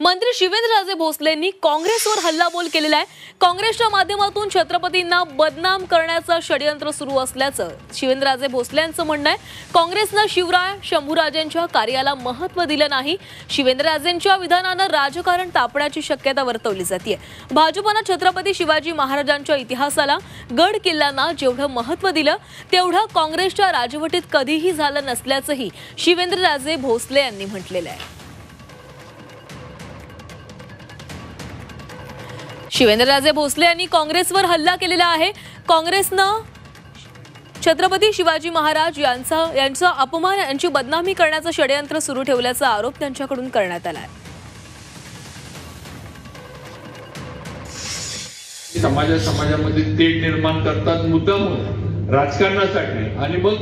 मंत्री शिवेंद्रराजे भोसलेंनी काँग्रेसवर हल्लाबोल केलेला आहे। काँग्रेसच्या माध्यमातून छत्रपतींना बदनाम करण्याचं षडयंत्र सुरू असल्याचं शिवेंद्रराजे भोसलेंचं म्हणणं आहे। काँग्रेसनं शिवराय शंभूराजेंच्या कार्याला महत्त्व दिलं नाही। शिवेंद्रराजेंच्या विधानानं राजकारण तापण्याची शक्यता वर्तवली जाते। भाजपनं छत्रपती शिवाजी महाराजांच्या इतिहासाला गड किल्ल्यांना जेवढं महत्त्व दिलं तेवढं काँग्रेसच्या राजवटीत कधीही झालं नसल्याचंही शिवेंद्रराजे भोसले यांनी म्हटलेलं आहे। शिवेंद्रराजे भोसले यांनी काँग्रेसवर हल्ला केलेला आहे। काँग्रेसनं छत्रपती शिवाजी महाराज यांचा अपमान यांची बदनामी करण्याचं षडयंत्र सुरू ठेवल्याचा आरोप त्यांच्याकडून करण्यात आला आहे। समाजामध्ये तेढ निर्माण करतात मुद्दाम राजकारणासाठी आणि मग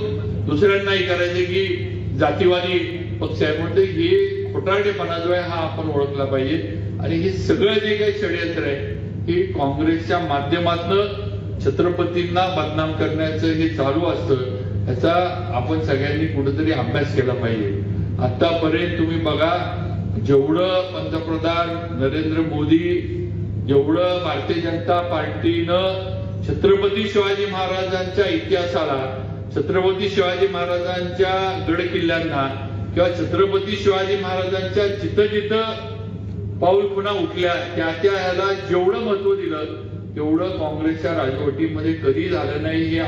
दुसऱ्यांनाही करायचे की जातीवादी पक्ष आहे म्हणते हे खोटारडेपणा जो आहे हा आपण ओळखला पाहिजे। आणि हे सगळं जे काही षडयंत्र आहे हे काँग्रेसच्या माध्यमातून छत्रपतींना बदनाम करण्याचं हे चालू असतं। याचा आपण सगळ्यांनी कुठेतरी अभ्यास केला पाहिजे। आतापर्यंत तुम्ही बघा जेवढं पंतप्रधान नरेंद्र मोदी जेवढं भारतीय जनता पार्टीनं छत्रपती शिवाजी महाराजांच्या इतिहासाला छत्रपती शिवाजी महाराजांच्या गड किल्ल्यांना किंवा छत्रपती शिवाजी महाराजांच्या जिथं जिथं पाऊल पुन्हा उठल्या त्या ह्याला जेवढं महत्व दिलं तेवढं काँग्रेसच्या राजवटीमध्ये कधी झालं नाही हे